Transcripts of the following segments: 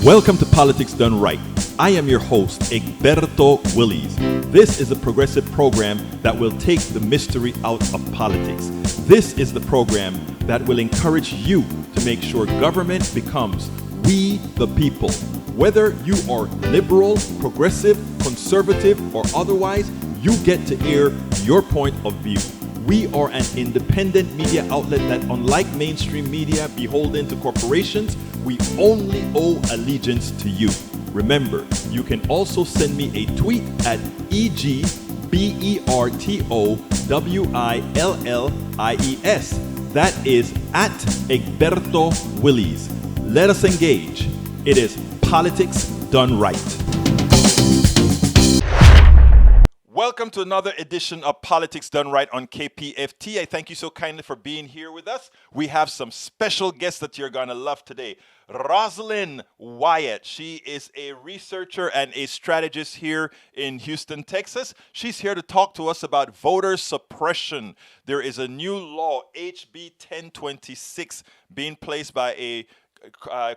Welcome to Politics Done Right. I am your host, Egberto Willies. This is a progressive program that will take the mystery out of politics. This is the program that will encourage you to make sure government becomes we the people. Whether you are liberal, progressive, conservative, or otherwise, you get to air your point of view. We are an independent media outlet that, unlike mainstream media beholden to corporations, we only owe allegiance to you. Remember, you can also send me a tweet at EGBERTOWILLIES. That is at Egberto Willies. Let us engage. It is Politics Done Right. Welcome to another edition of Politics Done Right on KPFT. I thank you so kindly for being here with us. We have some special guests that you're going to love today. Rosalind Wyatt. She is a researcher and a strategist here in Houston, Texas. She's here to talk to us about voter suppression. There is a new law, HB 1026, being placed by a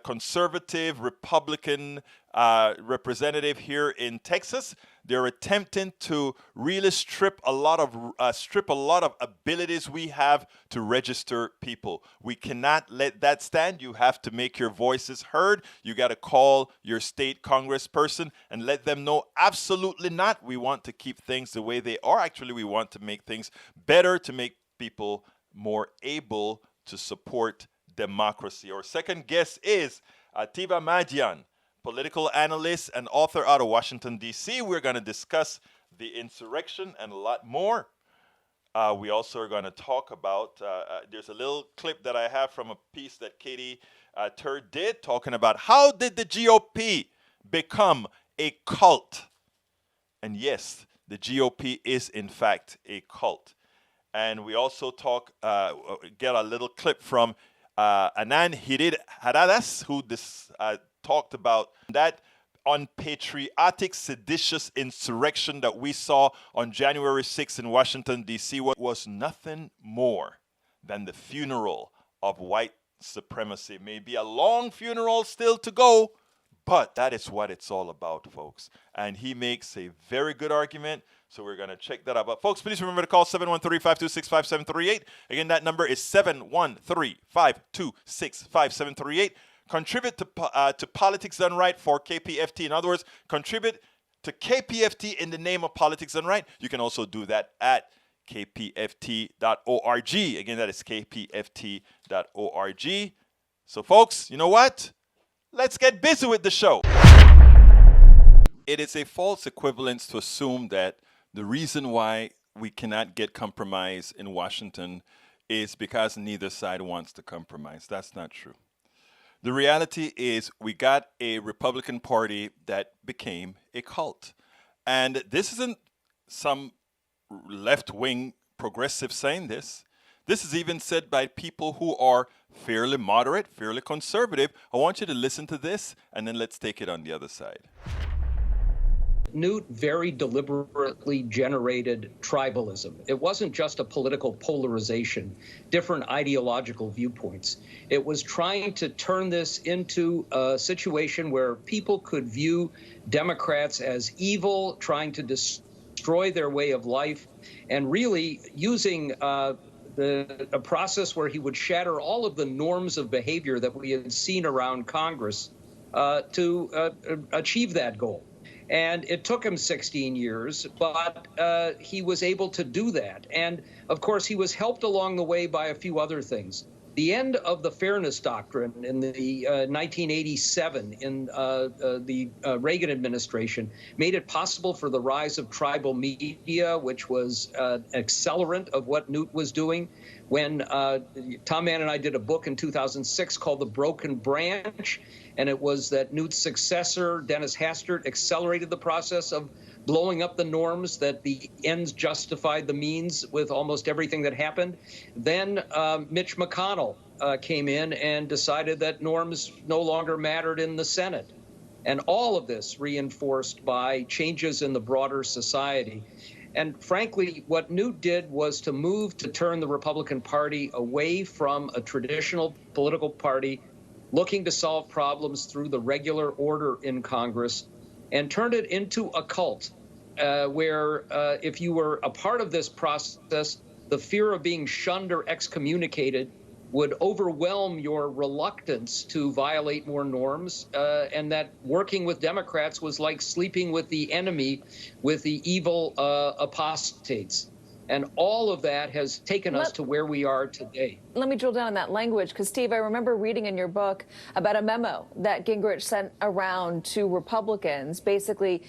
conservative Republican representative here in Texas. They're attempting to really strip a lot of abilities we have to register people. We cannot let that stand. You have to make your voices heard. You got to call your state congressperson and let them know absolutely not. We want to keep things the way they are. Actually, we want to make things better, to make people more able to support democracy. Our second guest is Atiba Madyun, political analyst and author out of Washington, D.C. We're going to discuss the insurrection and a lot more. We also are going to talk about, there's a little clip that I have from a piece that Katie Turd did, talking about how did the GOP become a cult? And yes, the GOP is in fact a cult. And we also get a little clip from Anand Hiridadas, who talked about that unpatriotic, seditious insurrection that we saw on January 6th in Washington, D.C. was nothing more than the funeral of white supremacy. It may be a long funeral still to go, but that is what it's all about, folks. And he makes a very good argument, so we're going to check that out. But folks, please remember to call 713-526-5738. Again, that number is 713-526-5738. Contribute to Politics Done Right for KPFT. In other words, contribute to KPFT in the name of Politics Done Right. You can also do that at kpft.org. Again, that is kpft.org. So, folks, you know what? Let's get busy with the show. It is a false equivalence to assume that the reason why we cannot get compromise in Washington is because neither side wants to compromise. That's not true. The reality is we got a Republican Party that became a cult. And this isn't some left-wing progressive saying this. This is even said by people who are fairly moderate, fairly conservative. I want you to listen to this, and then let's take it on the other side. Newt very deliberately generated tribalism. It wasn't just a political polarization, different ideological viewpoints. It was trying to turn this into a situation where people could view Democrats as evil, trying to destroy their way of life, and really using a process where he would shatter all of the norms of behavior that we had seen around Congress to achieve that goal. And it took him 16 years, but he was able to do that. And, of course, he was helped along the way by a few other things. The end of the Fairness Doctrine in the 1987 in the Reagan administration made it possible for the rise of tribal media, which was an accelerant of what Newt was doing. When Tom Mann and I did a book in 2006 called The Broken Branch, and it was that Newt's successor, Dennis Hastert, accelerated the process of blowing up the norms, that the ends justified the means with almost everything that happened. Then Mitch McConnell came in and decided that norms no longer mattered in the Senate. And all of this reinforced by changes in the broader society. And frankly, what Newt did was to move to turn the Republican Party away from a traditional political party looking to solve problems through the regular order in Congress, and turned it into a cult where if you were a part of this process, the fear of being shunned or excommunicated would overwhelm your reluctance to violate more norms, and that working with Democrats was like sleeping with the enemy, with the evil apostates. And all of that has taken us to where we are today. Let me drill down on that language, because, Steve, I remember reading in your book about a memo that Gingrich sent around to Republicans, basically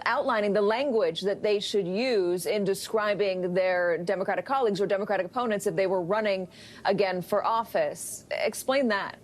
outlining the language that they should use in describing their Democratic colleagues or Democratic opponents if they were running again for office. Explain that.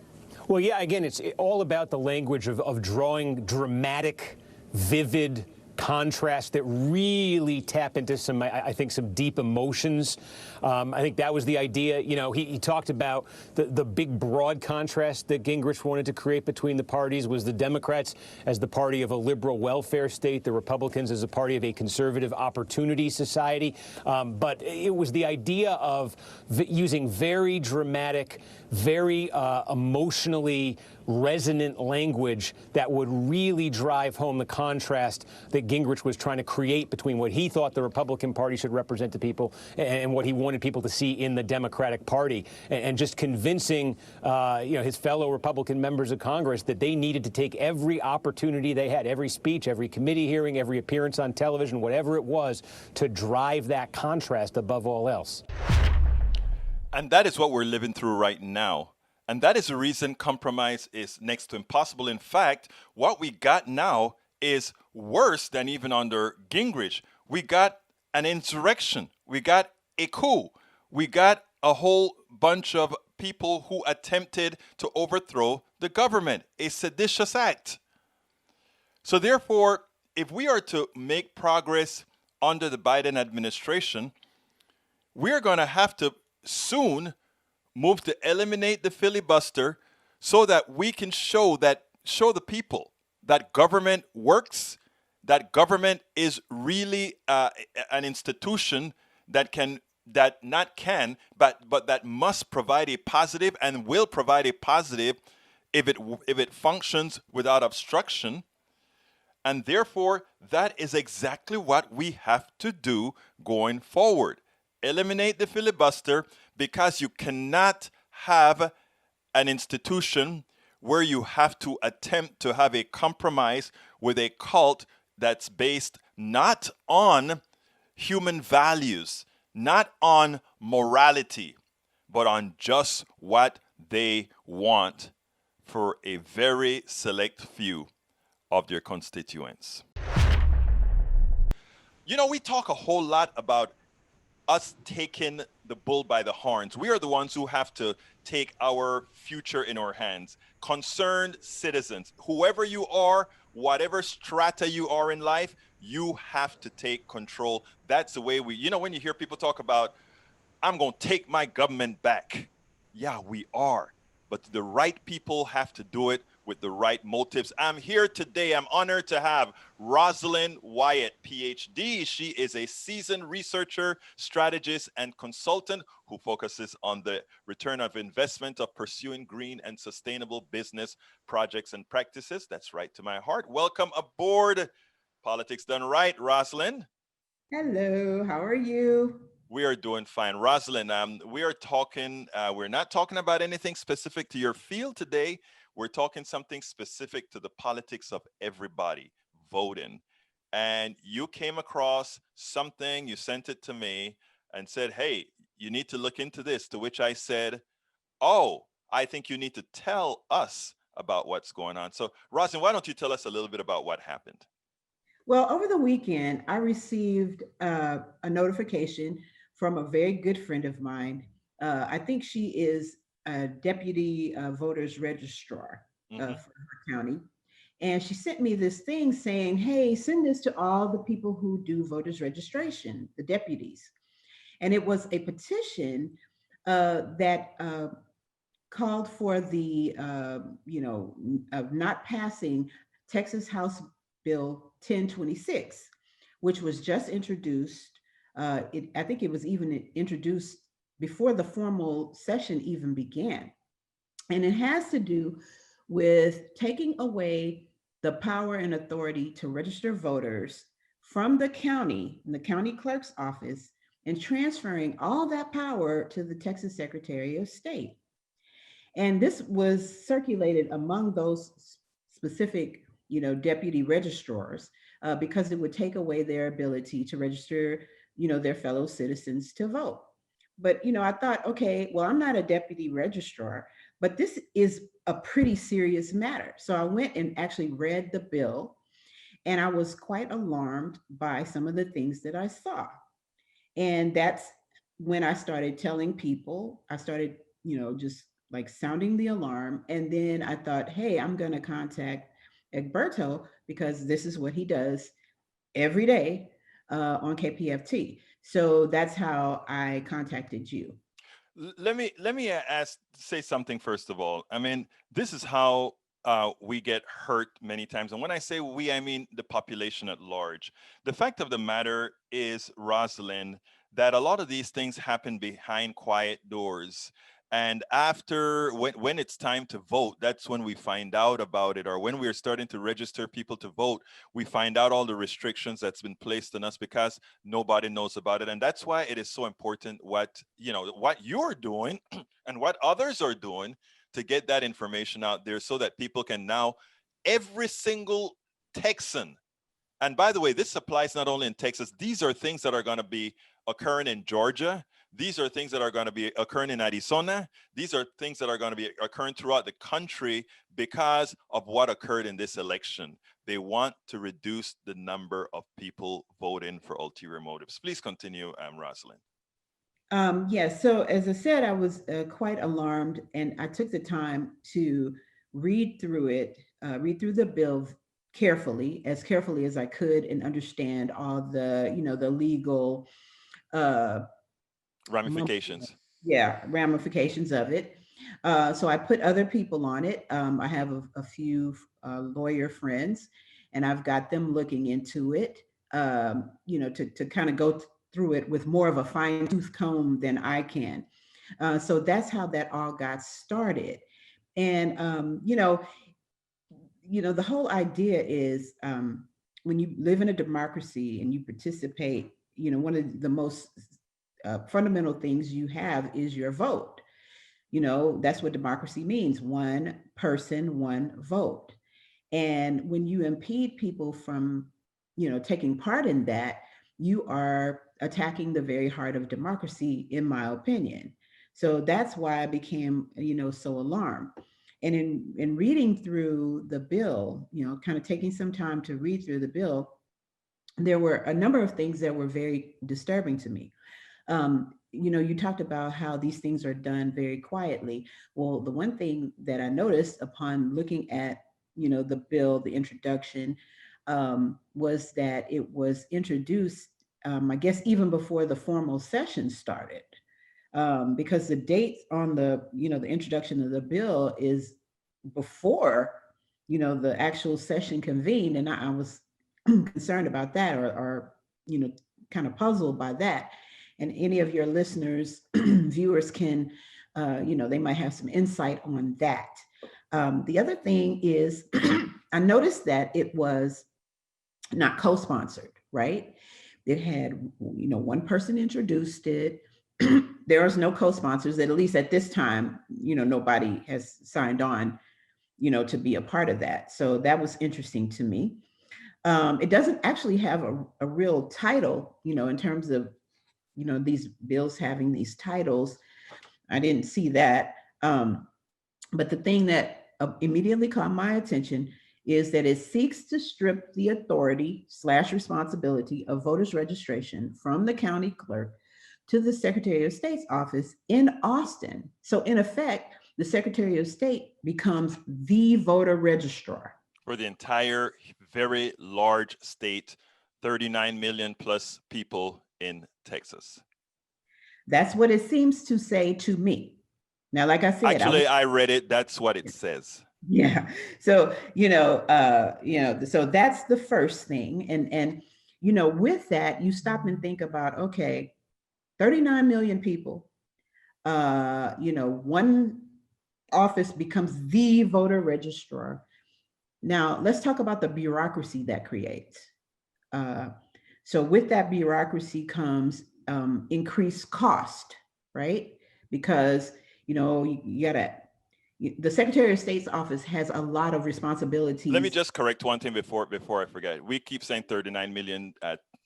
Well, yeah, again, it's all about the language of drawing dramatic, vivid contrast that really tap into some, I think, some deep emotions. I think that was the idea. You know, he talked about the big broad contrast that Gingrich wanted to create between the parties was the Democrats as the party of a liberal welfare state, the Republicans as a party of a conservative opportunity society. But it was the idea of using very dramatic, very emotionally resonant language that would really drive home the contrast that Gingrich was trying to create between what he thought the Republican Party should represent to people and what he wanted people to see in the Democratic Party, and just convincing his fellow Republican members of Congress that they needed to take every opportunity they had, every speech, every committee hearing, every appearance on television, whatever it was, to drive that contrast above all else. And that is what we're living through right now. And that is the reason compromise is next to impossible. In fact, what we got now is worse than even under Gingrich. We got an insurrection. We got a coup. We got a whole bunch of people who attempted to overthrow the government, a seditious act. So therefore, if we are to make progress under the Biden administration, we're going to have to soon move to eliminate the filibuster so that we can show the people that government works, that government is really an institution that that must provide a positive and will provide a positive if it functions without obstruction. And therefore, that is exactly what we have to do going forward. Eliminate the filibuster, because you cannot have an institution where you have to attempt to have a compromise with a cult that's based not on human values, not on morality, but on just what they want for a very select few of their constituents. You know, we talk a whole lot about us taking the bull by the horns. We are the ones who have to take our future in our hands. Concerned citizens, whoever you are, whatever strata you are in life, you have to take control. That's the way when you hear people talk about, I'm going to take my government back. Yeah, we are. But the right people have to do it with the right motives. I'm here today. I'm honored to have Rosalind Wyatt, PhD. She is a seasoned researcher, strategist, and consultant who focuses on the return of investment of pursuing green and sustainable business projects and practices. That's right to my heart. Welcome aboard Politics Done Right, Rosalind. Hello, how are you? We are doing fine. Rosalind, we are talking, we're not talking about anything specific to your field today. We're talking something specific to the politics of everybody voting. And you came across something, you sent it to me and said, hey, you need to look into this, to which I said, oh, I think you need to tell us about what's going on. So Rosalind, why don't you tell us a little bit about what happened? Well, over the weekend, I received a notification from a very good friend of mine. I think she is a deputy voters registrar for her county. And she sent me this thing saying, hey, send this to all the people who do voters registration, the deputies. And it was a petition that called for the, of not passing Texas House Bill 1026, which was just introduced. I think it was even introduced before the formal session even began. And it has to do with taking away the power and authority to register voters from the county clerk's office, and transferring all that power to the Texas Secretary of State. And this was circulated among those specific, deputy registrars, because it would take away their ability to register, their fellow citizens to vote. But, I thought, okay, well, I'm not a deputy registrar, but this is a pretty serious matter. So I went and actually read the bill, and I was quite alarmed by some of the things that I saw. And that's when I started telling people. I started, just like sounding the alarm. And then I thought, hey, I'm going to contact Egberto, because this is what he does every day on KPFT. So that's how I contacted you. Let me say something first of all. I mean, this is how we get hurt many times. And when I say we, I mean the population at large. The fact of the matter is, Rosalind, that a lot of these things happen behind quiet doors. And after, when it's time to vote, that's when we find out about it. Or when we're starting to register people to vote, we find out all the restrictions that's been placed on us because nobody knows about it. And that's why it is so important what you're doing and what others are doing to get that information out there, so that people can now, every single Texan, and by the way, this applies not only in Texas, these are things that are going to be occurring in Georgia. These are things that are going to be occurring in Arizona. These are things that are going to be occurring throughout the country because of what occurred in this election. They want to reduce the number of people voting for ulterior motives. Please continue, Rosalind. Yes. So as I said, I was quite alarmed, and I took the time to read through it, read through the bill carefully as I could, and understand all the, the legal uh, Ramifications. ramifications of it. So I put other people on it. I have a few lawyer friends, and I've got them looking into it, to kind of go through it with more of a fine tooth comb than I can. So that's how that all got started. And, the whole idea is, when you live in a democracy and you participate, one of the most fundamental things you have is your vote. That's what democracy means: one person, one vote. And when you impede people from, taking part in that, you are attacking the very heart of democracy, in my opinion. So that's why I became, so alarmed. And in reading through the bill, kind of taking some time to read through the bill, there were a number of things that were very disturbing to me. You talked about how these things are done very quietly. Well, the one thing that I noticed upon looking at, the bill, the introduction, was that it was introduced, I guess, even before the formal session started, because the date on the introduction of the bill is before, the actual session convened. And I was concerned about that, or kind of puzzled by that. And any of your listeners, viewers can, they might have some insight on that. The other thing is, I noticed that it was not co-sponsored, right? It had, one person introduced it. There was no co-sponsors, at least at this time. Nobody has signed on, to be a part of that. So that was interesting to me. It doesn't actually have a real title, in terms of, these bills having these titles. I didn't see that. But the thing that immediately caught my attention is that it seeks to strip the authority / responsibility of voters registration from the county clerk to the Secretary of State's office in Austin. So in effect, the Secretary of State becomes the voter registrar for the entire very large state, 39 million plus people in Texas. That's what it seems to say to me. Now, like I said, actually, I read it. That's what it says. Yeah. So, so that's the first thing. And, with that, you stop and think about, okay, 39 million people, one office becomes the voter registrar. Now, let's talk about the bureaucracy that creates. So with that bureaucracy comes increased cost, right? Because, you gotta, the Secretary of State's office has a lot of responsibilities. Let me just correct one thing before I forget. We keep saying 39 million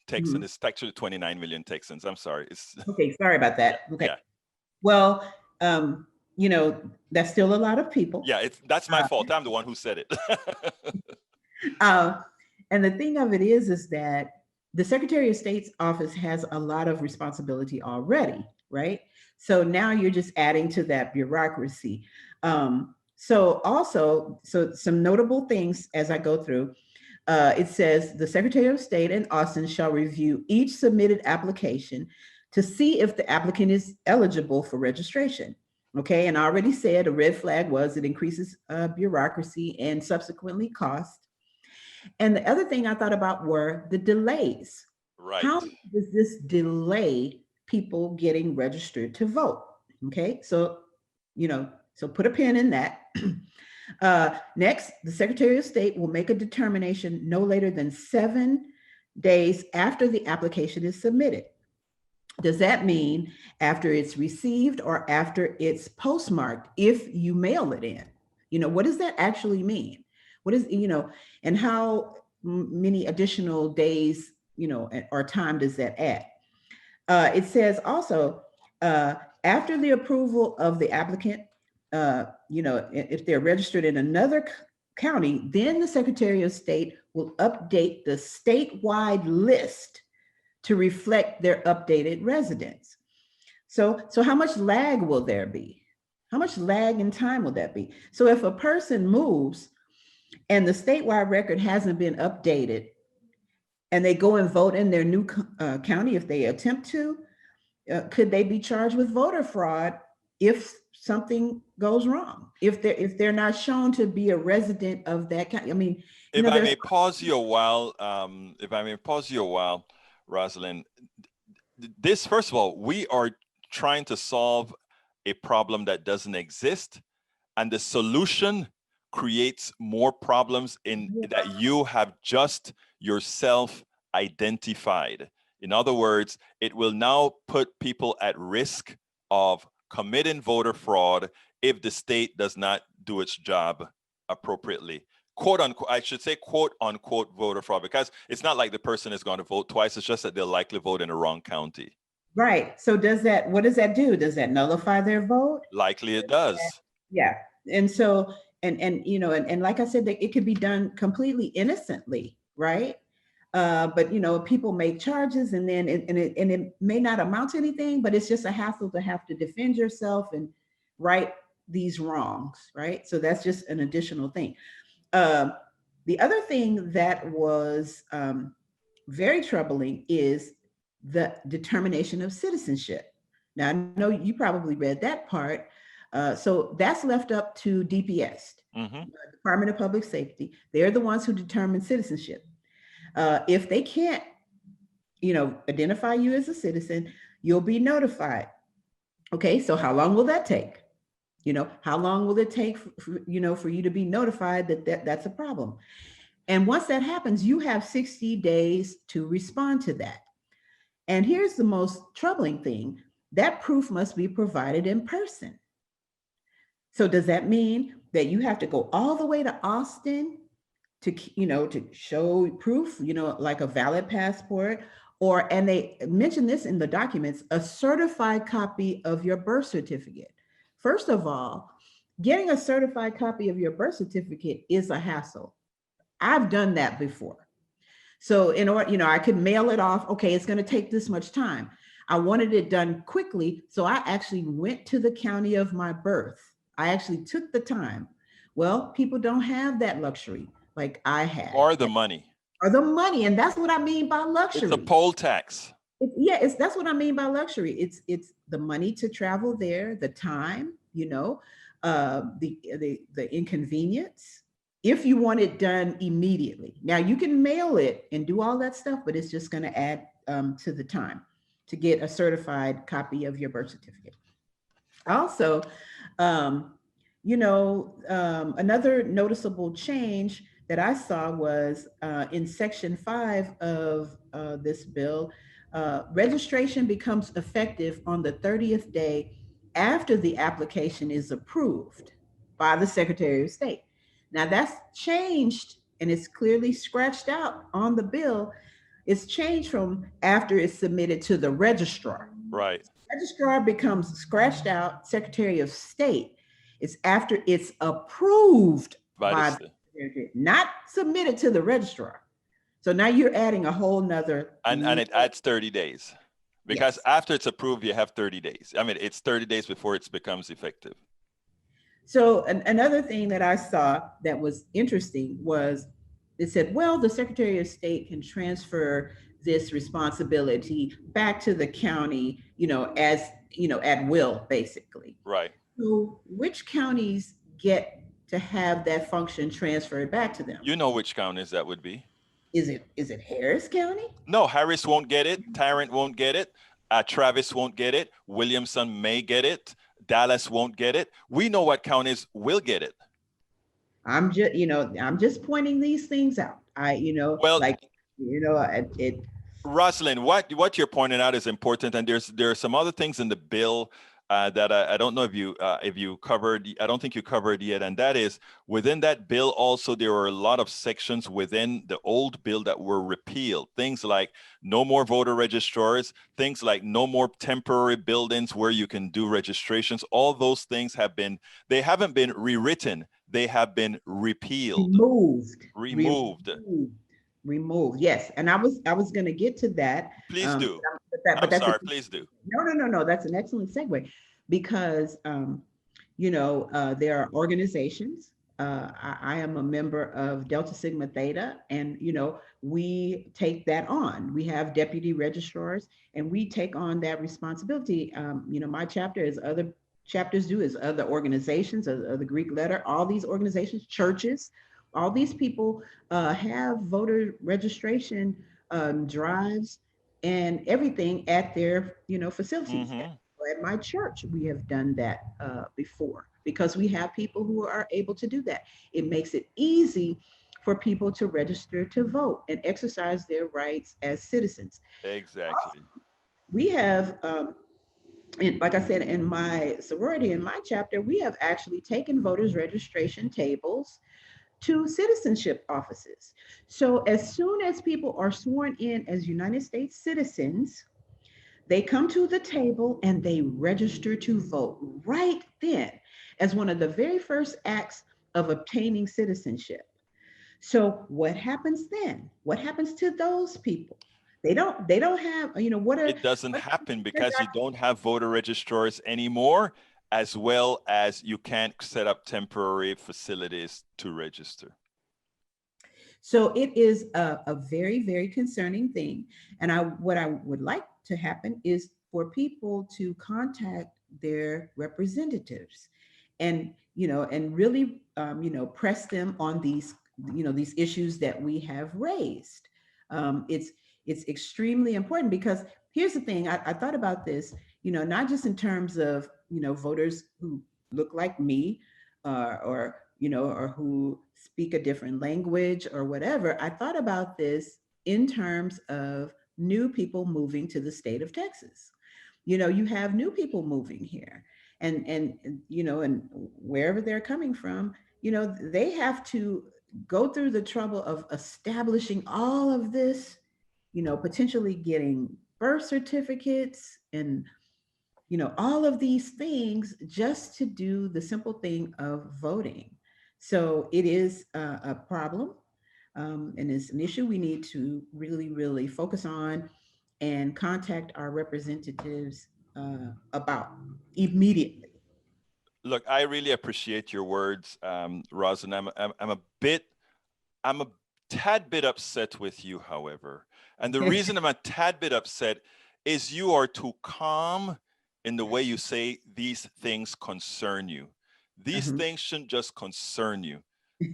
Texans. It's actually 29 million Texans. I'm sorry. Okay, sorry about that. Yeah, okay. yeah. Well, that's still a lot of people. Yeah, that's my fault. I'm the one who said it. And the thing of it is that the Secretary of State's office has a lot of responsibility already, right? So now you're just adding to that bureaucracy. So some notable things as I go through. It says the Secretary of State in Austin shall review each submitted application to see if the applicant is eligible for registration. Okay, and I already said a red flag was it increases bureaucracy and subsequently cost. And the other thing I thought about were the delays. Right. How does this delay people getting registered to vote? Okay, so put a pin in that. Next, the Secretary of State will make a determination no later than 7 days after the application is submitted. Does that mean after it's received or after it's postmarked if you mail it in? What does that actually mean? What is, and how many additional days, or time does that add? It says also, after the approval of the applicant, if they're registered in another county, then the Secretary of State will update the statewide list to reflect their updated residents. So how much lag will there be? How much lag in time will that be? So if a person moves and the statewide record hasn't been updated and they go and vote in their new county, if they attempt to, could they be charged with voter fraud if something goes wrong? If they're not shown to be a resident of that county? I mean, if I may pause you a while, Rosalind, this, first of all, we are trying to solve a problem that doesn't exist, and the solution creates more problems that you have just yourself identified. In other words, it will now put people at risk of committing voter fraud if the state does not do its job appropriately. Quote unquote, I should say quote unquote voter fraud, because it's not like the person is going to vote twice. It's just that they'll likely vote in the wrong county. Right. So what does that do? Does that nullify their vote? Likely it does. Yeah. And so, and like I said, it could be done completely innocently, right? But people make charges and then it may not amount to anything, but it's just a hassle to have to defend yourself and right these wrongs, right? So that's just an additional thing. The other thing that was very troubling is the determination of citizenship. Now, I know you probably read that part. So that's left up to DPS, Department of Public Safety. They're the ones who determine citizenship. If they can't, identify you as a citizen, you'll be notified. Okay, so how long will that take? How long will it take, for you to be notified that that's a problem? And once that happens, you have 60 days to respond to that. And here's the most troubling thing, that proof must be provided in person. So does that mean that you have to go all the way to Austin to show proof, like a valid passport, and they mention this in the documents, a certified copy of your birth certificate. First of all, getting a certified copy of your birth certificate is a hassle. I've done that before. So in order, I could mail it off. Okay, it's going to take this much time. I wanted it done quickly. So I actually went to the county of my birth. I actually took the time. Well, people don't have that luxury like I had. Or the money. And that's what I mean by luxury. It's a poll tax. That's what I mean by luxury. It's the money to travel there, the time, the inconvenience. If you want it done immediately. Now you can mail it and do all that stuff, but it's just going to add to the time to get a certified copy of your birth certificate. Also, Another noticeable change that I saw was in Section 5 of this bill, registration becomes effective on the 30th day after the application is approved by the Secretary of State. Now that's changed and it's clearly scratched out on the bill. It's changed from after it's submitted to the registrar. Right. Registrar becomes scratched out, Secretary of State. It's after it's approved By by the the Secretary, not submitted to the registrar. So now you're adding a whole nother. and it adds 30 days because Yes. after it's approved, you have 30 days. I mean, it's 30 days before it becomes effective. So another thing that I saw that was interesting was it said, well, the Secretary of State can transfer this responsibility back to the county, as, at will, basically. Right. So which counties get to have that function transferred back to them? You know which counties that would be. Is it Harris County? No, Harris won't get it. Tarrant won't get it. Travis won't get it. Williamson may get it. Dallas won't get it. We know what counties will get it. I'm just pointing these things out. Well, it. Rosalind, what you're pointing out is important, and there are some other things in the bill that I don't know if you covered. I don't think you covered yet, and that is within that bill. Also, there were a lot of sections within the old bill that were repealed. Things like no more voter registrars, things like no more temporary buildings where you can do registrations. All those things they haven't been rewritten. They have been repealed. Removed. Yes. And I was going to get to that. Please do. But I'm sorry, please do. No. That's an excellent segue because, there are organizations. I am a member of Delta Sigma Theta, and, we take that on. We have deputy registrars and we take on that responsibility. My chapter, as other chapters do, as other organizations of the Greek letter, all these organizations, churches, all these people have voter registration drives and everything at their facilities. Mm-hmm. At my church, we have done that before because we have people who are able to do that. It makes it easy for people to register to vote and exercise their rights as citizens. Exactly. We have, and like I said, in my sorority, in my chapter, we have actually taken voters registration tables to citizenship offices. So as soon as people are sworn in as United States citizens, they come to the table and they register to vote right then as one of the very first acts of obtaining citizenship. So what happens then? What happens to those people? They don't have, it doesn't happen because you don't have voter registrars anymore, as well as you can't set up temporary facilities to register. So it is a very, very concerning thing. And what I would like to happen is for people to contact their representatives and, and really, press them on these, these issues that we have raised. It's extremely important because here's the thing, I thought about this, not just in terms of, voters who look like me or who speak a different language or whatever. I thought about this in terms of new people moving to the state of Texas. You have new people moving here and wherever they're coming from, they have to go through the trouble of establishing all of this, potentially getting birth certificates and all of these things just to do the simple thing of voting. So it is a problem and it's an issue we need to really, really focus on and contact our representatives about immediately. Look, I really appreciate your words, Rosalind. I'm a tad bit upset with you, however. And the reason I'm a tad bit upset is you are too calm in the way you say these things concern you. These things shouldn't just concern you.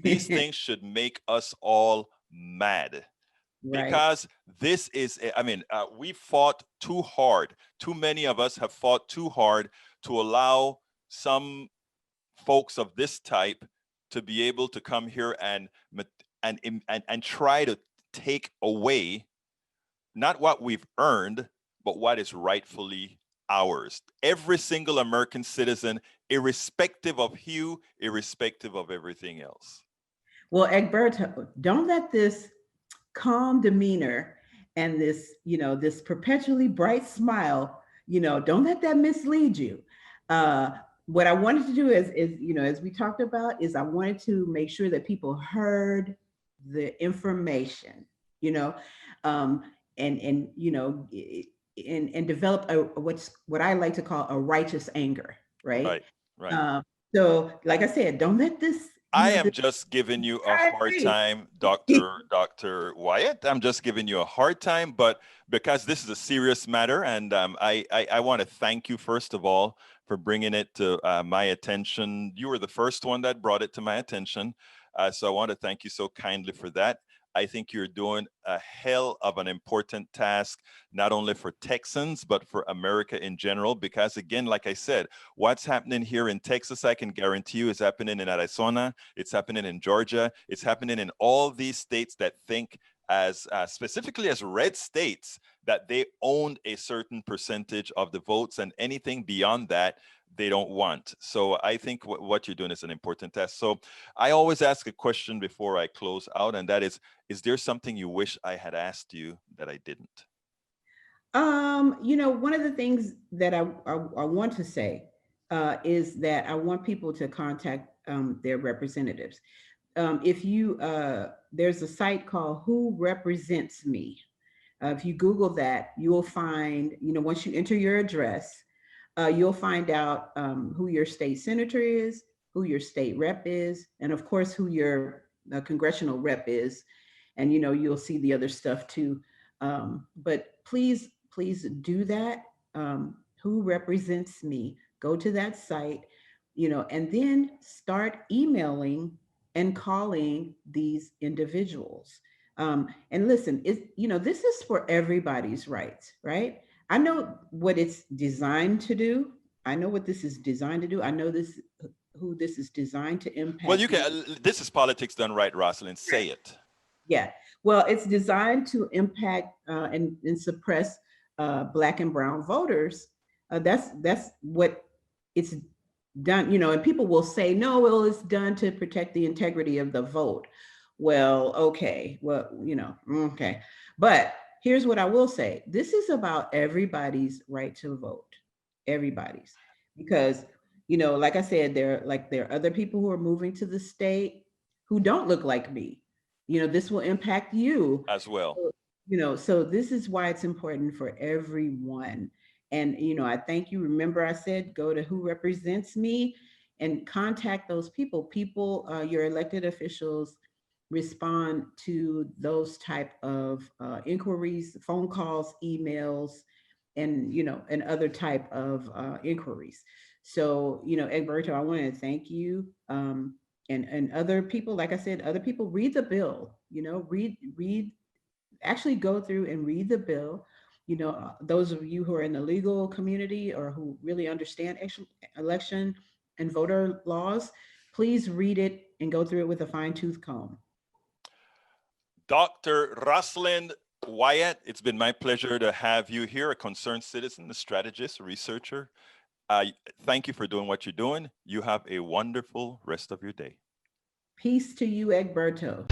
These things should make us all mad. Right. Because this is, we fought too hard. Too many of us have fought too hard to allow some folks of this type to be able to come here and try to take away not what we've earned, but what is rightfully ours. Every single American citizen, irrespective of hue, irrespective of everything else. Well, Egberto, don't let this calm demeanor and this, this perpetually bright smile, don't let that mislead you. What I wanted to do is, as we talked about, is I wanted to make sure that people heard the information, and develop what I like to call a righteous anger, right? Right. So, like I said, don't let this. I am just giving you a hard time, Dr. Wyatt. I'm just giving you a hard time, but because this is a serious matter, and I want to thank you, first of all, for bringing it to my attention. You were the first one that brought it to my attention. So I want to thank you so kindly for that. I think you're doing a hell of an important task, not only for Texans, but for America in general, because again, like I said, what's happening here in Texas, I can guarantee you is happening in Arizona, it's happening in Georgia, it's happening in all these states that think as specifically as red states, that they own a certain percentage of the votes, and anything beyond that, they don't want. So I think what you're doing is an important task. So I always ask a question before I close out, and that is there something you wish I had asked you that I didn't? One of the things that I want to say is that I want people to contact their representatives. If you, there's a site called Who Represents Me. If you Google that, you will find, once you enter your address, you'll find out who your state senator is, who your state rep is, and of course, who your congressional rep is. And, you'll see the other stuff too. But please do that. Who Represents Me? Go to that site, and then start emailing and calling these individuals. And listen, this is for everybody's rights, right? I know what it's designed to do. I know what this is designed to do. I know who this is designed to impact. Well, you can. This is politics done right, Rosalind. Say it. Yeah. Well, it's designed to impact and suppress Black and brown voters. That's what it's done. And people will say, no, well, it's done to protect the integrity of the vote. Well, okay. Well, okay. But here's what I will say. This is about everybody's right to vote. Everybody's. Because, like I said, there are other people who are moving to the state who don't look like me. This will impact you as well. So this is why it's important for everyone. And, I thank you. Remember, I said, go to Who Represents Me and contact those people. Your elected officials respond to those type of inquiries, phone calls, emails, and and other type of inquiries. So Egberto, I want to thank you, and other people. Like I said, other people, read the bill. Actually go through and read the bill. Those of you who are in the legal community or who really understand election and voter laws, please read it and go through it with a fine-tooth comb. Dr. Rosalind Wyatt, it's been my pleasure to have you here, a concerned citizen, a strategist, a researcher. Thank you for doing what you're doing. You have a wonderful rest of your day. Peace to you, Egberto.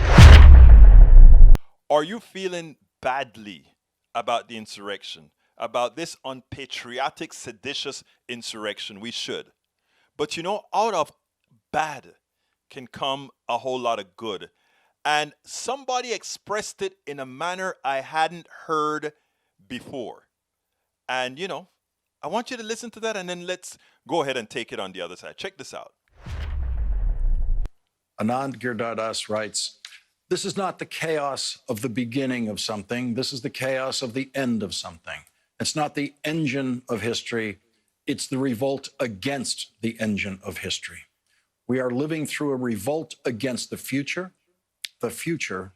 Are you feeling badly about the insurrection, about this unpatriotic, seditious insurrection? We should. But out of bad can come a whole lot of good. And somebody expressed it in a manner I hadn't heard before. And, I want you to listen to that, and then let's go ahead and take it on the other side. Check this out. Anand Giridharadas writes, "This is not the chaos of the beginning of something. This is the chaos of the end of something. It's not the engine of history. It's the revolt against the engine of history. We are living through a revolt against the future. The future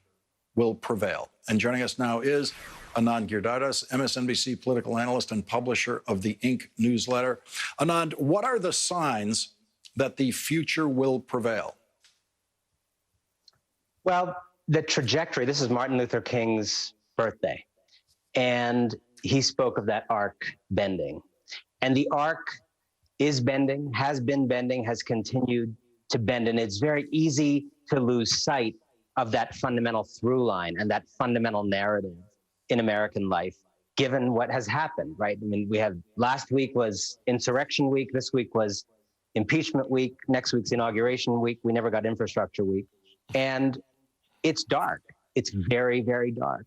will prevail." And joining us now is Anand Giridharadas, MSNBC political analyst and publisher of the Inc. newsletter. Anand, what are the signs that the future will prevail? Well, the trajectory, this is Martin Luther King's birthday, and he spoke of that arc bending. And the arc is bending, has been bending, has continued to bend. And it's very easy to lose sight of that fundamental through line and that fundamental narrative in American life, given what has happened, right? I mean, we have, last week was Insurrection Week, this week was Impeachment Week, next week's Inauguration Week, we never got Infrastructure Week. And it's dark, it's very, very dark.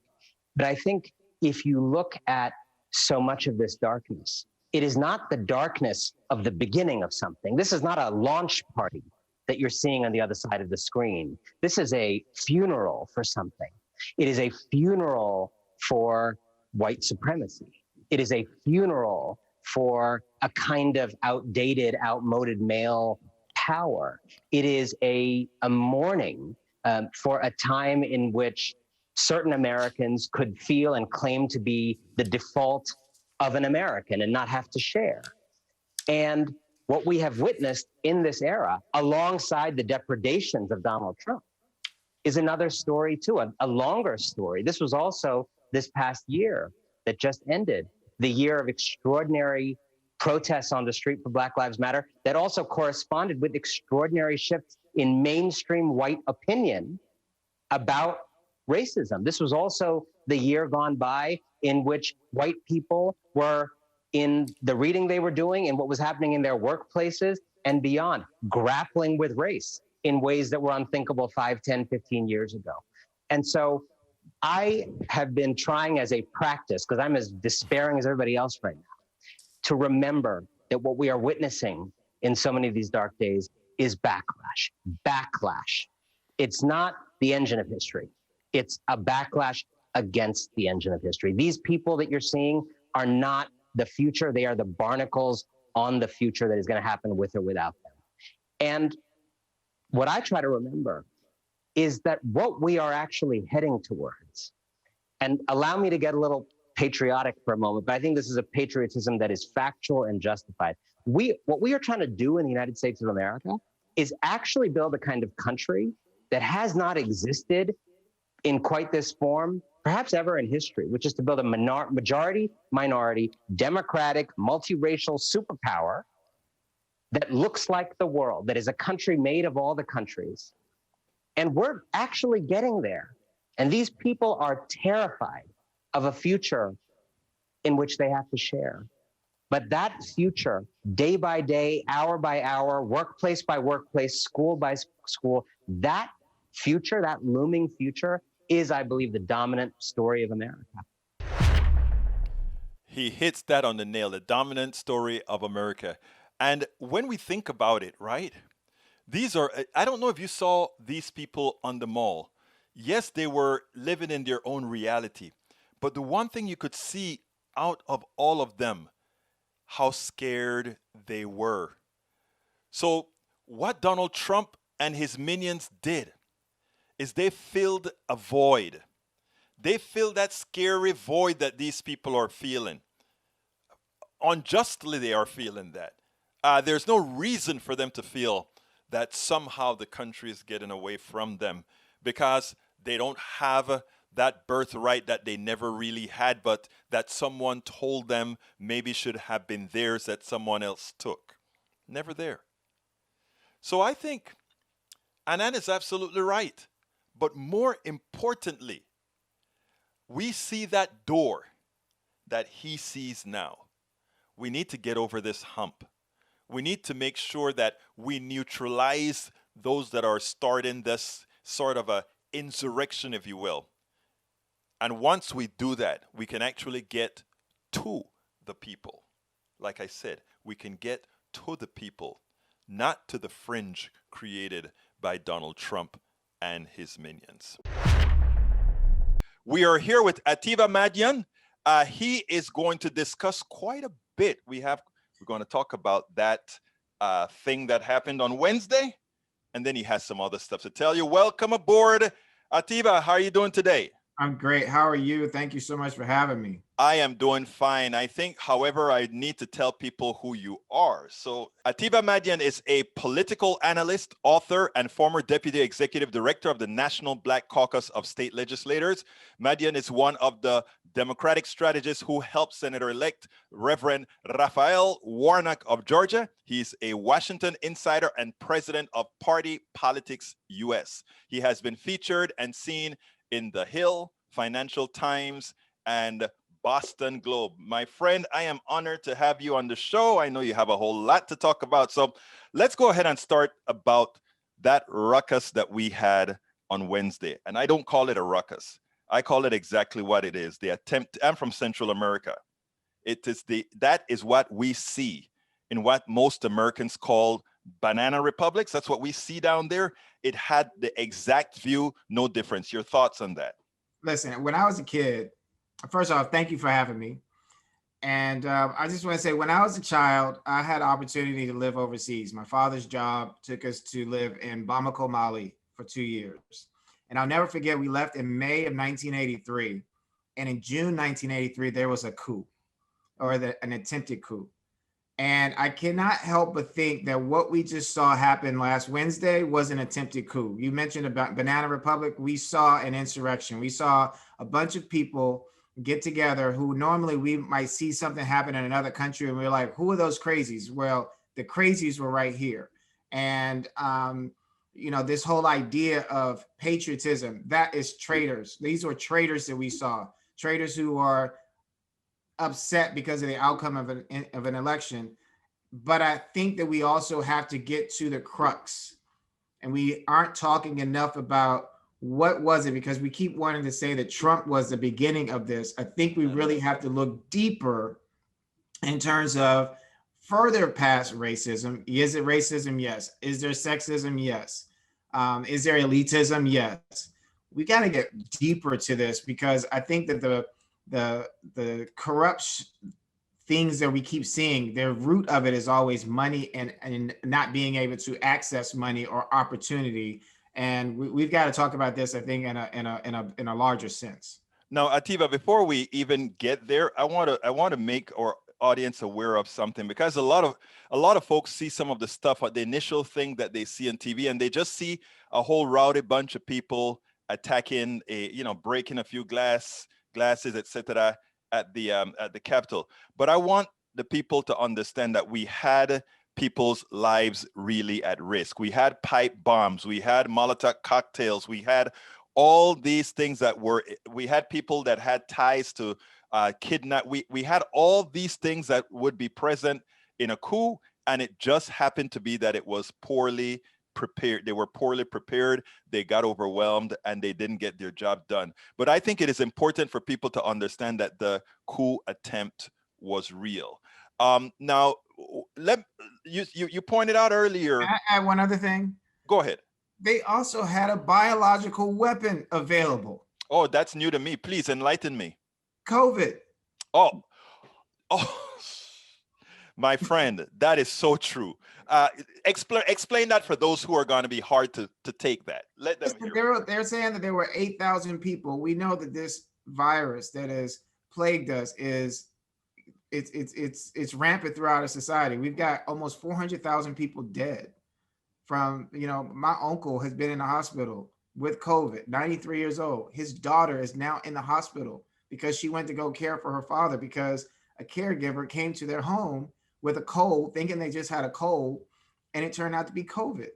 But I think if you look at so much of this darkness, it is not the darkness of the beginning of something. This is not a launch party that you're seeing on the other side of the screen. This is a funeral for something. It is a funeral for white supremacy. It is a funeral for a kind of outdated, outmoded male power. It is a mourning for a time in which certain Americans could feel and claim to be the default of an American and not have to share. And what we have witnessed in this era, alongside the depredations of Donald Trump, is another story too, a longer story. This was also this past year that just ended, the year of extraordinary protests on the street for Black Lives Matter that also corresponded with extraordinary shifts in mainstream white opinion about racism. This was also the year gone by in which white people were, in the reading they were doing and what was happening in their workplaces and beyond, grappling with race in ways that were unthinkable 5, 10, 15 years ago. And so I have been trying as a practice, because I'm as despairing as everybody else right now, to remember that what we are witnessing in so many of these dark days is backlash. Backlash. It's not the engine of history. It's a backlash against the engine of history. These people that you're seeing are not the future. They are the barnacles on the future that is going to happen with or without them. And what I try to remember is that what we are actually heading towards, and allow me to get a little patriotic for a moment, but I think this is a patriotism that is factual and justified. What we are trying to do in the United States of America is actually build a kind of country that has not existed in quite this form, perhaps ever in history, which is to build a majority-minority, democratic, multiracial superpower that looks like the world, that is a country made of all the countries. And we're actually getting there. And these people are terrified of a future in which they have to share. But that future, day by day, hour by hour, workplace by workplace, school by school, that future, that looming future, is, I believe, the dominant story of America. He hits that on the nail, the dominant story of America. And when we think about it, right, these are, I don't know if you saw these people on the mall. Yes, they were living in their own reality. But the one thing you could see out of all of them, how scared they were. So what Donald Trump and his minions did is they filled a void. They filled that scary void that these people are feeling. Unjustly, they are feeling that. There's no reason for them to feel that somehow the country is getting away from them, because they don't have that birthright that they never really had, but that someone told them maybe should have been theirs that someone else took. Never there. So I think Anand is absolutely right. But more importantly, we see that door that he sees now. We need to get over this hump. We need to make sure that we neutralize those that are starting this sort of a insurrection, if you will. And once we do that, we can actually get to the people. Like I said, we can get to the people, not to the fringe created by Donald Trump and his minions. We are here with Atiba Madyun. He is going to discuss quite a bit. We're going to talk about that thing that happened on Wednesday, and then he has some other stuff to tell you. Welcome aboard, Atiba. How are you doing today? I'm great. How are you? Thank you so much for having me. I am doing fine. I think, however, I need to tell people who you are. So, Atiba Madyun is a political analyst, author, and former deputy executive director of the National Black Caucus of State Legislators. Madyun is one of the Democratic strategists who helped Senator-elect Reverend Raphael Warnock of Georgia. He's a Washington insider and president of Party Politics US. He has been featured and seen in The Hill, Financial Times, and Boston Globe. My friend, I am honored to have you on the show. I know you have a whole lot to talk about. So let's go ahead and start about that ruckus that we had on Wednesday. And I don't call it a ruckus. I call it exactly what it is. The attempt, I'm from Central America. That is what we see in what most Americans call banana republics. That's what we see down there. It had the exact view, no difference. Your thoughts on that? Listen, when I was a kid, first off, thank you for having me. And I just want to say, when I was a child, I had opportunity to live overseas. My father's job took us to live in Bamako, Mali for 2 years. And I'll never forget, we left in May of 1983. And in June 1983, there was a coup, or an attempted coup. And I cannot help but think that what we just saw happen last Wednesday was an attempted coup. You mentioned about Banana Republic. We saw an insurrection. We saw a bunch of people get together who normally we might see something happen in another country and we're like, who are those crazies? Well, the crazies were right here. And, this whole idea of patriotism, that is traitors. These were traitors that we saw, traitors who are upset because of the outcome of an election. But I think that we also have to get to the crux, and we aren't talking enough about what was it, because we keep wanting to say that Trump was the beginning of this. I think we really have to look deeper in terms of further past racism. Is it racism? Yes. Is there sexism? Yes. Is there elitism? Yes. We got to get deeper to this, because I think that the corrupt things that we keep seeing, their root of it is always money and not being able to access money or opportunity. And we've got to talk about this, I think, in a larger sense. Now, Atiba, before we even get there, I want to make our audience aware of something, because a lot of folks see some of the stuff, the initial thing that they see on TV, and they just see a whole rowdy bunch of people attacking, breaking a few glasses, etc., at the Capitol. But I want the people to understand that we had people's lives really at risk. We had pipe bombs, we had Molotov cocktails, we had all these things we had people that had ties to kidnap. We had all these things that would be present in a coup, and it just happened to be that it was poorly prepared. They were poorly prepared, they got overwhelmed, and they didn't get their job done. But I think it is important for people to understand that the coup attempt was real. Now, you pointed out earlier. Can I add one other thing? Go ahead. They also had a biological weapon available. Oh, that's new to me. Please enlighten me. COVID. Oh, my friend, that is so true. Explain that for those who are going to be hard to take that. Let them hear. They're saying that there were 8,000 people. We know that this virus that has plagued us it's rampant throughout our society. We've got almost 400,000 people dead. From, my uncle has been in the hospital with COVID, 93 years old. His daughter is now in the hospital because she went to go care for her father, because a caregiver came to their home with a cold, thinking they just had a cold, and it turned out to be COVID.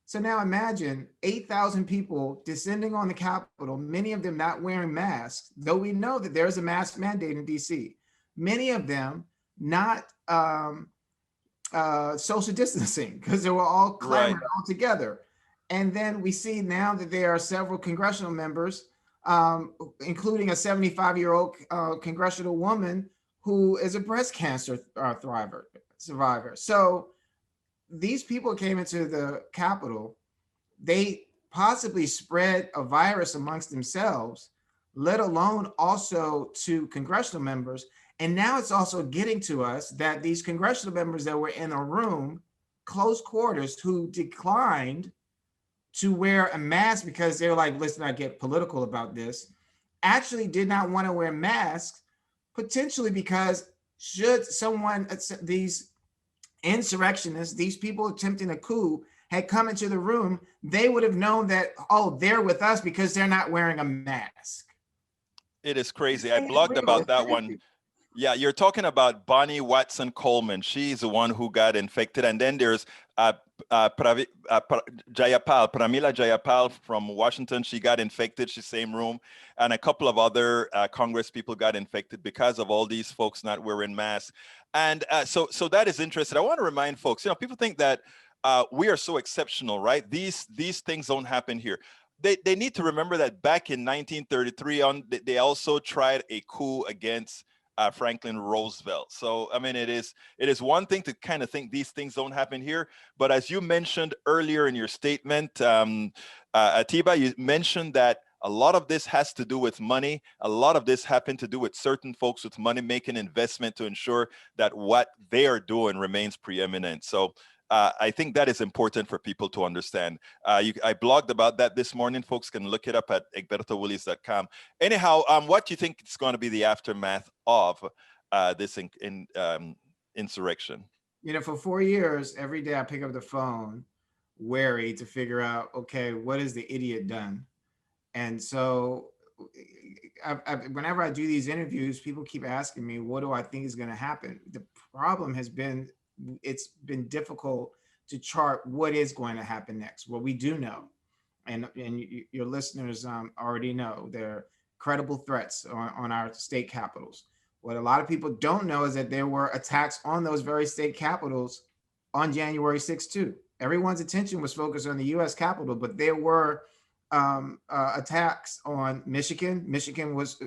So now imagine 8,000 people descending on the Capitol, many of them not wearing masks, though we know that there's a mask mandate in DC. Many of them not social distancing, because they were all clamoring all together. And then we see now that there are several congressional members, including a 75-year-old congressional woman who is a breast cancer survivor. So these people came into the Capitol, they possibly spread a virus amongst themselves, let alone also to congressional members. And now it's also getting to us that these congressional members that were in a room, close quarters, who declined to wear a mask because they're like, let's not get political about this, actually did not want to wear masks, potentially because should someone, these insurrectionists, these people attempting a coup, had come into the room, they would have known that, oh, they're with us because they're not wearing a mask. It is crazy. I blogged about that one. Yeah, you're talking about Bonnie Watson Coleman. She's the one who got infected. And then there's Pramila Jayapal from Washington. She got infected. She's same room. And a couple of other Congress people got infected because of all these folks not wearing masks. And so that is interesting. I want to remind folks, people think that we are so exceptional, right? These things don't happen here. They need to remember that back in 1933, they also tried a coup against Franklin Roosevelt. So, I mean, it is one thing to kind of think these things don't happen here. But as you mentioned earlier in your statement, Atiba, you mentioned that a lot of this has to do with money. A lot of this happened to do with certain folks with money making investment to ensure that what they are doing remains preeminent. So I think that is important for people to understand. I blogged about that this morning. Folks can look it up at egbertowillies.com. Anyhow, what do you think is going to be the aftermath of this insurrection? For 4 years, every day I pick up the phone, wary to figure out, okay, what has the idiot done? And so whenever I do these interviews, people keep asking me, what do I think is going to happen? The problem has been, it's been difficult to chart what is going to happen next. What we do know, and your listeners already know, there are credible threats on our state capitals. What a lot of people don't know is that there were attacks on those very state capitals on January 6th too. Everyone's attention was focused on the U.S. Capitol, but there were attacks on Michigan. Michigan was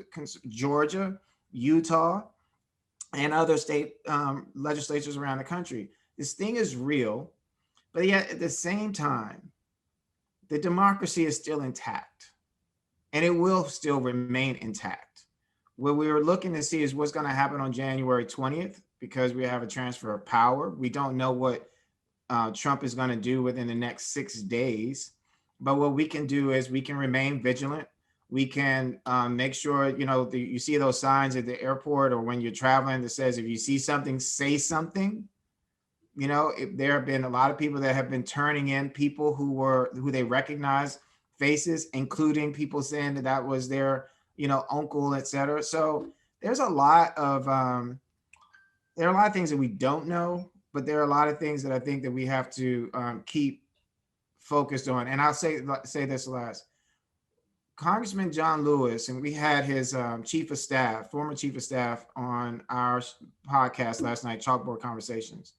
Georgia, Utah, and other state legislatures around the country. This thing is real, but yet at the same time, the democracy is still intact, and it will still remain intact. What we were looking to see is what's going to happen on January 20th, because we have a transfer of power. We don't know what Trump is going to do within the next 6 days, but what we can do is we can remain vigilant. We can make sure, you see those signs at the airport or when you're traveling that says, if you see something, say something. There have been a lot of people that have been turning in people who they recognize faces, including people saying that was their, uncle, et cetera. So there's a lot of, there are a lot of things that we don't know, but there are a lot of things that I think that we have to keep focused on. And I'll say this last. Congressman John Lewis, and we had his former chief of staff on our podcast last night, Chalkboard Conversations.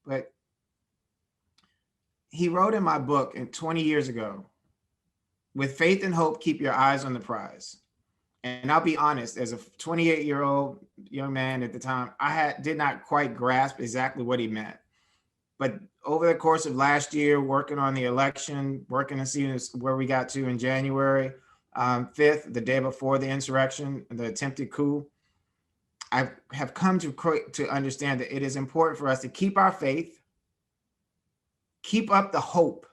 But he wrote in my book 20 years ago, with faith and hope, keep your eyes on the prize. And I'll be honest, as a 28-year-old young man at the time, I did not quite grasp exactly what he meant. But over the course of last year, working on the election, working to see where we got to in January 5th, the day before the insurrection, the attempted coup, I have come to understand that it is important for us to keep our faith, keep up the hope,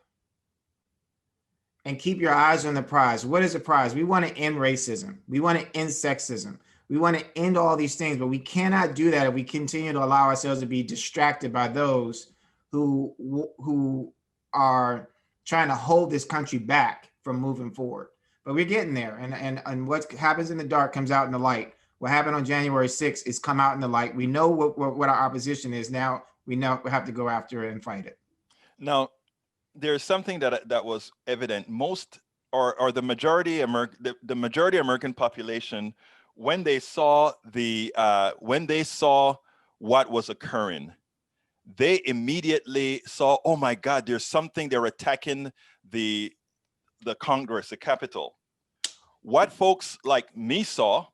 and keep your eyes on the prize. What is the prize? We want to end racism. We want to end sexism. We want to end all these things, but we cannot do that if we continue to allow ourselves to be distracted by those who are trying to hold this country back from moving forward. But we're getting there, and what happens in the dark comes out in the light. What happened on January 6th is come out in the light. We know what our opposition is now. We know we have to go after it and fight it. Now, there's something that was evident. Most or the majority American population, when they saw what was occurring, they immediately saw, oh my God, there's something. They're attacking the Congress, the Capitol. What folks like me saw,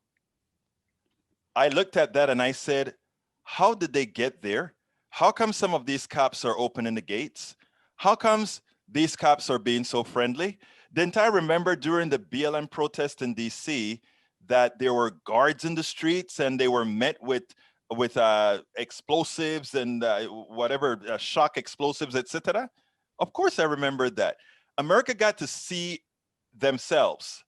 I looked at that and I said, how did they get there? How come some of these cops are opening the gates? How comes these cops are being so friendly? Didn't I remember during the BLM protest in DC that there were guards in the streets and they were met with explosives and shock explosives, etc.? Of course I remember that. America got to see themselves.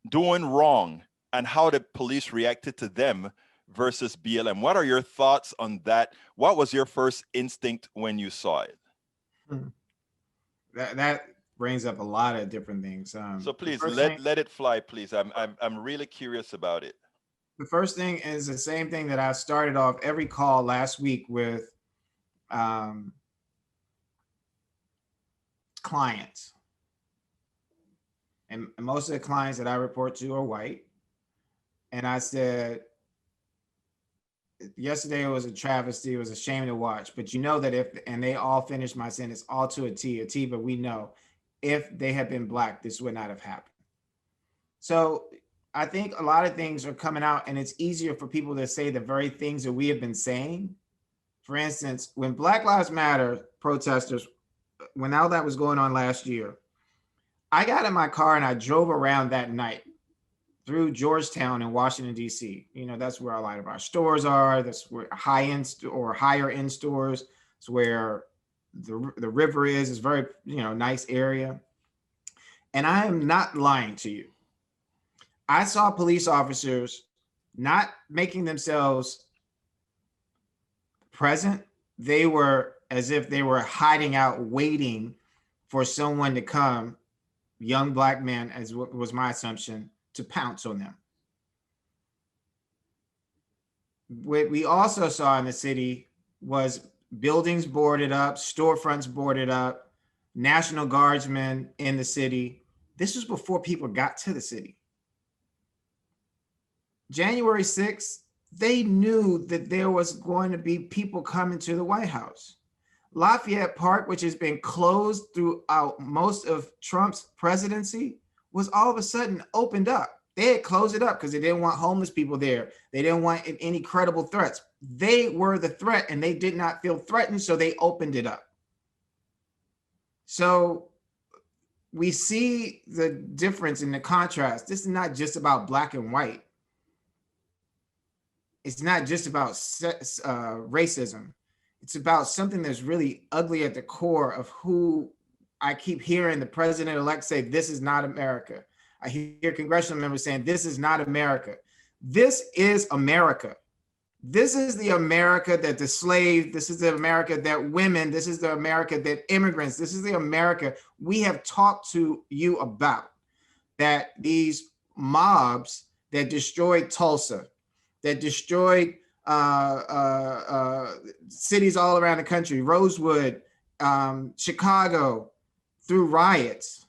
doing wrong and how the police reacted to them versus BLM. What are your thoughts on that? What was your first instinct when you saw it? That brings up a lot of different things. So please let it fly, please. I'm really curious about it. The first thing is the same thing that I started off every call last week with clients. And most of the clients that I report to are white. And I said, yesterday it was a travesty, it was a shame to watch, but you know that and they all finished my sentence, all to a T, Atiba, we know, if they had been Black, this would not have happened. So I think a lot of things are coming out, and it's easier for people to say the very things that we have been saying. For instance, when Black Lives Matter protesters, when all that was going on last year, I got in my car and I drove around that night through Georgetown in Washington, D.C. You know, that's where a lot of our stores are. That's where high-end or higher-end stores. It's where the river is. It's very, nice area. And I am not lying to you. I saw police officers not making themselves present. They were as if they were hiding out, waiting for someone to come, young Black men, as was my assumption, to pounce on them. What we also saw in the city was buildings boarded up, storefronts boarded up, National Guardsmen in the city. This was before people got to the city. January 6th, they knew that there was going to be people coming to the White House. Lafayette Park, which has been closed throughout most of Trump's presidency, was all of a sudden opened up. They had closed it up because they didn't want homeless people there. They didn't want any credible threats. They were the threat and they did not feel threatened, so they opened it up. So we see the difference in the contrast. This is not just about Black and white. It's not just about racism. It's about something that's really ugly at the core of who I keep hearing the president-elect say, this is not America. I hear congressional members saying, this is not America. This is America. This is the America that the slave, this is the America that women, this is the America that immigrants, this is the America we have talked to you about. That these mobs that destroyed Tulsa, that destroyed cities all around the country, Rosewood, Chicago, through riots.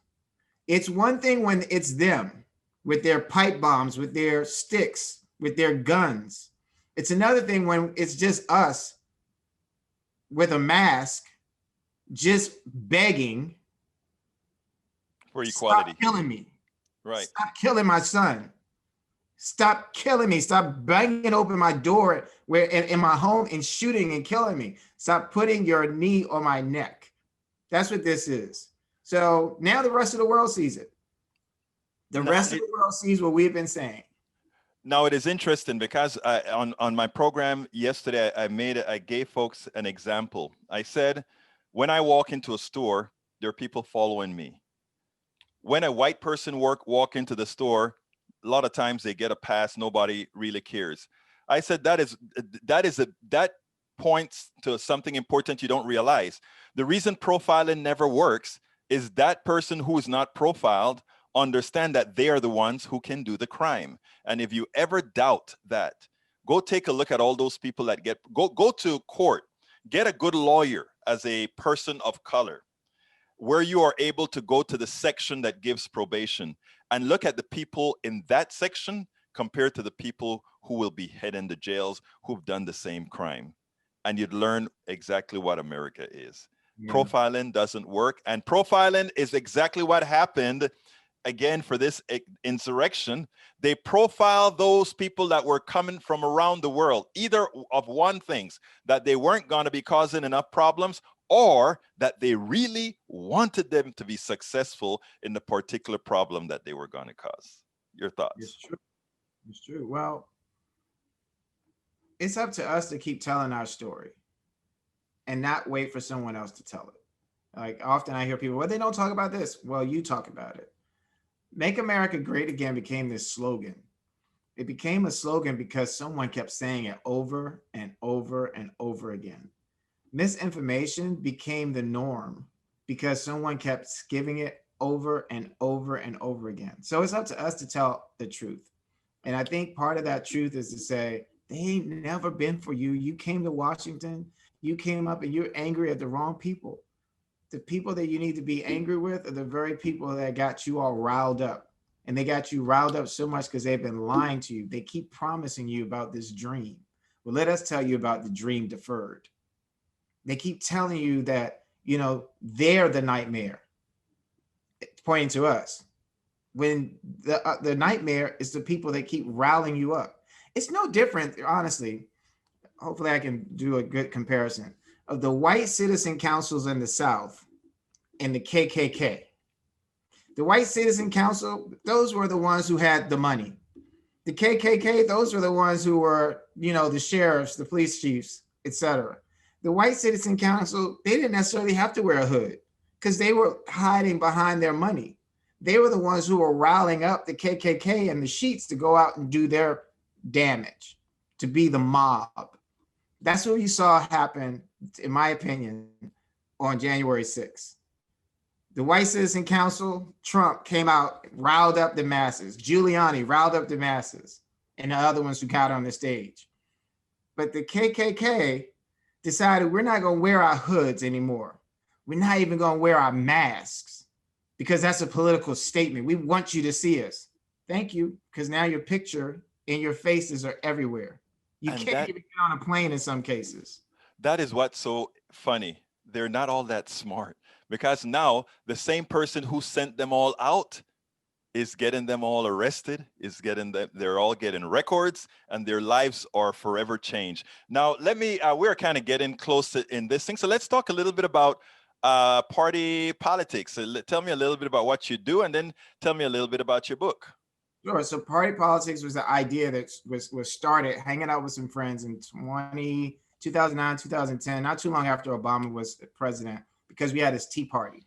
It's one thing when it's them with their pipe bombs, with their sticks, with their guns. It's another thing when it's just us with a mask, just begging for equality. Stop killing me. Right. Stop killing my son. Stop killing me. Stop banging open my door in my home and shooting and killing me. Stop putting your knee on my neck. That's what this is. So now the rest of the world sees it. The rest of the world sees what we've been saying. Now it is interesting because on my program yesterday, I gave folks an example. I said, when I walk into a store, there are people following me. When a white person walk into the store, a lot of times they get a pass, nobody really cares. I said that points to something important you don't realize. The reason profiling never works is that person who is not profiled understand that they are the ones who can do the crime. And if you ever doubt that, go take a look at all those people that go to court, get a good lawyer as a person of color, where you are able to go to the section that gives probation and look at the people in that section compared to the people who will be heading to jails who've done the same crime. And you'd learn exactly what America is. Yeah. Profiling doesn't work. And profiling is exactly what happened again for this insurrection. They profiled those people that were coming from around the world, either of one things, that they weren't going to be causing enough problems, or that they really wanted them to be successful in the particular problem that they were going to cause. Your thoughts? It's true. It's true. Well, it's up to us to keep telling our story and not wait for someone else to tell it. Like often I hear people, well, they don't talk about this. Well, you talk about it. Make America Great Again became this slogan. It became a slogan because someone kept saying it over and over and over again. Misinformation became the norm because someone kept giving it over and over and over again. So it's up to us to tell the truth. And I think part of that truth is to say, they ain't never been for you. You came to Washington, you came up and you're angry at the wrong people. The people that you need to be angry with are the very people that got you all riled up. And they got you riled up so much because they've been lying to you. They keep promising you about this dream. Well, let us tell you about the dream deferred. They keep telling you that, they're the nightmare, pointing to us. When the nightmare is the people that keep riling you up. It's no different, honestly. Hopefully I can do a good comparison of the white citizen councils in the South and the KKK. The white citizen council, those were the ones who had the money. The KKK, those were the ones who were, the sheriffs, the police chiefs, etc. The white citizen council, they didn't necessarily have to wear a hood because they were hiding behind their money. They were the ones who were riling up the KKK and the Sheets to go out and do their damage, to be the mob. That's what you saw happen, in my opinion, on January 6th. The White Citizen Council, Trump came out, riled up the masses. Giuliani riled up the masses, and the other ones who got on the stage. But the KKK decided we're not going to wear our hoods anymore. We're not even going to wear our masks because that's a political statement. We want you to see us. Thank you, because now your picture and your faces are everywhere. You can't even get on a plane in some cases. That is what's so funny. They're not all that smart because now the same person who sent them all out is getting them all arrested, is getting them, they're all getting records and their lives are forever changed. Now, we're kind of getting close to in this thing. So let's talk a little bit about party politics. So tell me a little bit about what you do and then tell me a little bit about your book. Sure. So party politics was the idea that was started hanging out with some friends in 2009, 2010, not too long after Obama was president, because we had this Tea Party.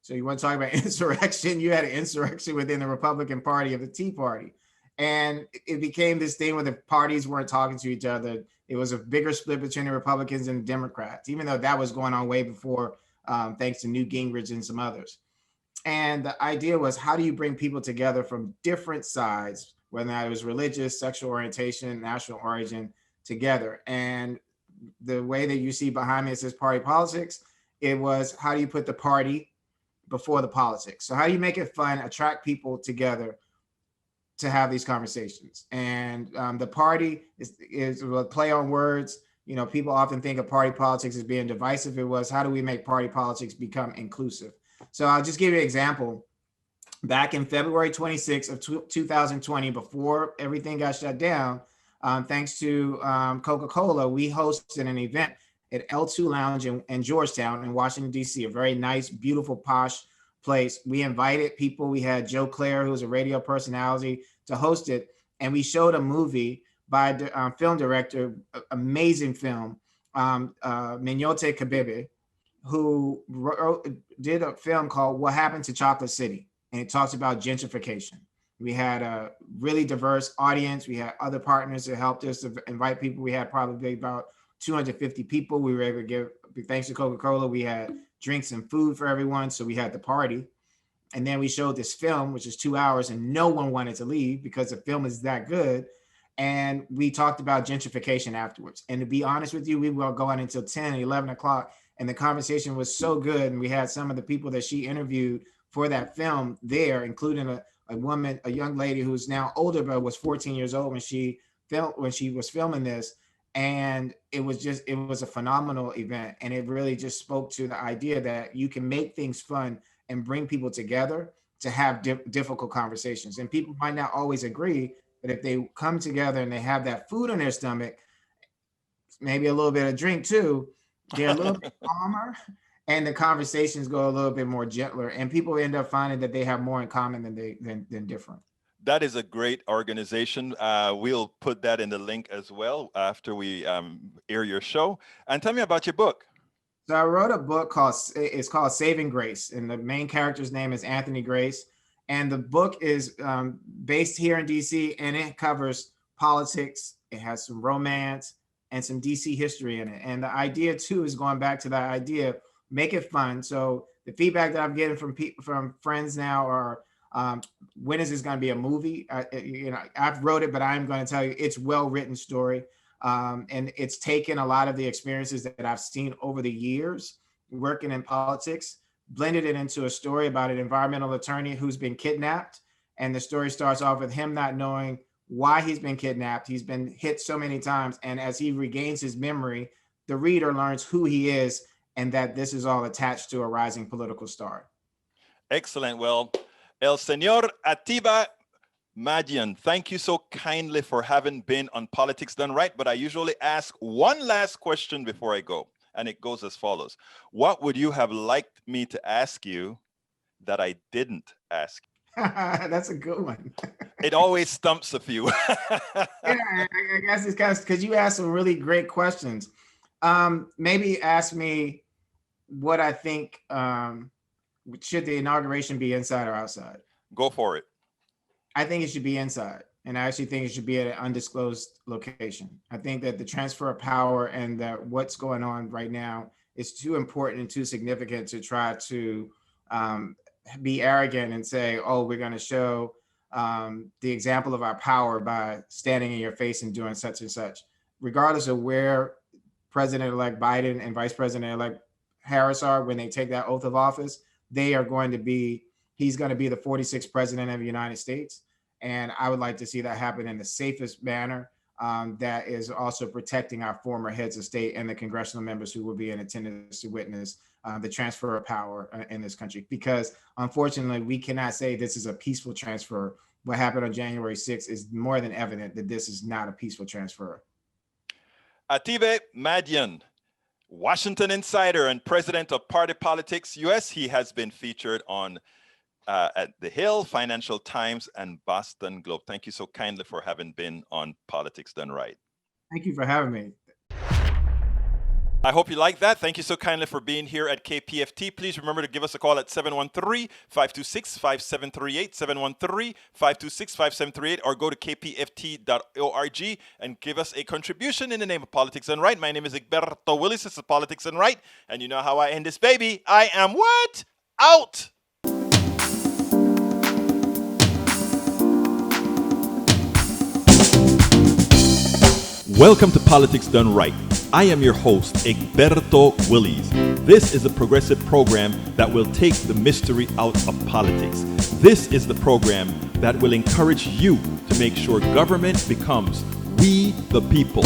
So you want to talk about insurrection? You had an insurrection within the Republican Party of the Tea Party. And it became this thing where the parties weren't talking to each other. It was a bigger split between the Republicans and the Democrats, even though that was going on way before, thanks to Newt Gingrich and some others. And the idea was, how do you bring people together from different sides, whether it was religious, sexual orientation, national origin, together? And the way that you see behind me, it says party politics. It was, how do you put the party before the politics? So how do you make it fun, attract people together to have these conversations? And the party is a play on words. People often think of party politics as being divisive. It was, how do we make party politics become inclusive? So I'll just give you an example. Back in February 26th of 2020, before everything got shut down, thanks to Coca-Cola, we hosted an event at L2 Lounge in Georgetown in Washington, D.C., a very nice, beautiful, posh place. We invited people. We had Joe Clare, who was a radio personality, to host it. And we showed a movie by the film director, amazing film, Minyote Kabebe, who did a film called What Happened to Chocolate City. And it talks about gentrification. We had a really diverse audience. We had other partners that helped us to invite people. We had probably about 250 people. We were able to give, thanks to Coca-Cola, we had drinks and food for everyone. So we had the party. And then we showed this film, which is 2 hours, and no one wanted to leave because the film is that good. And we talked about gentrification afterwards. And to be honest with you, we were going until 10, 11 o'clock. And the conversation was so good. And we had some of the people that she interviewed for that film there, including a woman, a young lady who's now older, but was 14 years old when she was filming this. And it was a phenomenal event. And it really just spoke to the idea that you can make things fun and bring people together to have difficult conversations. And people might not always agree, but if they come together and they have that food in their stomach, maybe a little bit of drink too, they're a little bit calmer and the conversations go a little bit more gentler, and people end up finding that they have more in common than different. That is a great organization. We'll put that in the link as well after we air your show. And tell me about your book. So I wrote a book called Saving Grace, and the main character's name is Anthony Grace. And the book is based here in DC, and it covers politics. It has some romance and some DC history in it. And the idea too is going back to that idea, make it fun. So the feedback that I'm getting from friends now are, when is this going to be a movie? I've wrote it, but I'm going to tell you it's well-written story. And it's taken a lot of the experiences that I've seen over the years working in politics, blended it into a story about an environmental attorney who's been kidnapped. And the story starts off with him not knowing why he's been kidnapped. He's been hit so many times. And as he regains his memory, the reader learns who he is and that this is all attached to a rising political star. Excellent. Well, El Señor Atiba Madyun, thank you so kindly for having been on Politics Done Right. But I usually ask one last question before I go, and it goes as follows. What would you have liked me to ask you that I didn't ask? That's a good one. It always stumps a few. Yeah, I guess it's because you asked some really great questions. Maybe ask me what I think, should the inauguration be inside or outside? Go for it. I think it should be inside. And I actually think it should be at an undisclosed location. I think that the transfer of power and that what's going on right now is too important and too significant to try to be arrogant and say, oh, we're going to show the example of our power by standing in your face and doing such and such. Regardless of where President-elect Biden and Vice President-elect Harris are when they take that oath of office, he's going to be the 46th president of the United States. And I would like to see that happen in the safest manner that is also protecting our former heads of state and the congressional members who will be in attendance to witness the transfer of power in this country. Because unfortunately, we cannot say this is a peaceful transfer. What happened on January 6th is more than evident that this is not a peaceful transfer. Atiba Madyun, Washington insider and president of Party Politics US. He has been featured on at The Hill, Financial Times, and Boston Globe. Thank you so kindly for having been on Politics Done Right. Thank you for having me. I hope you like that. Thank you so kindly for being here at KPFT. Please remember to give us a call at 713-526-5738, 713-526-5738, or go to kpft.org and give us a contribution in the name of Politics Done Right. My name is Egberto Willis. This is Politics Done Right. And you know how I end this baby. I am what? Out! Welcome to Politics Done Right. I am your host, Egberto Willis. This is a progressive program that will take the mystery out of politics. This is the program that will encourage you to make sure government becomes we the people.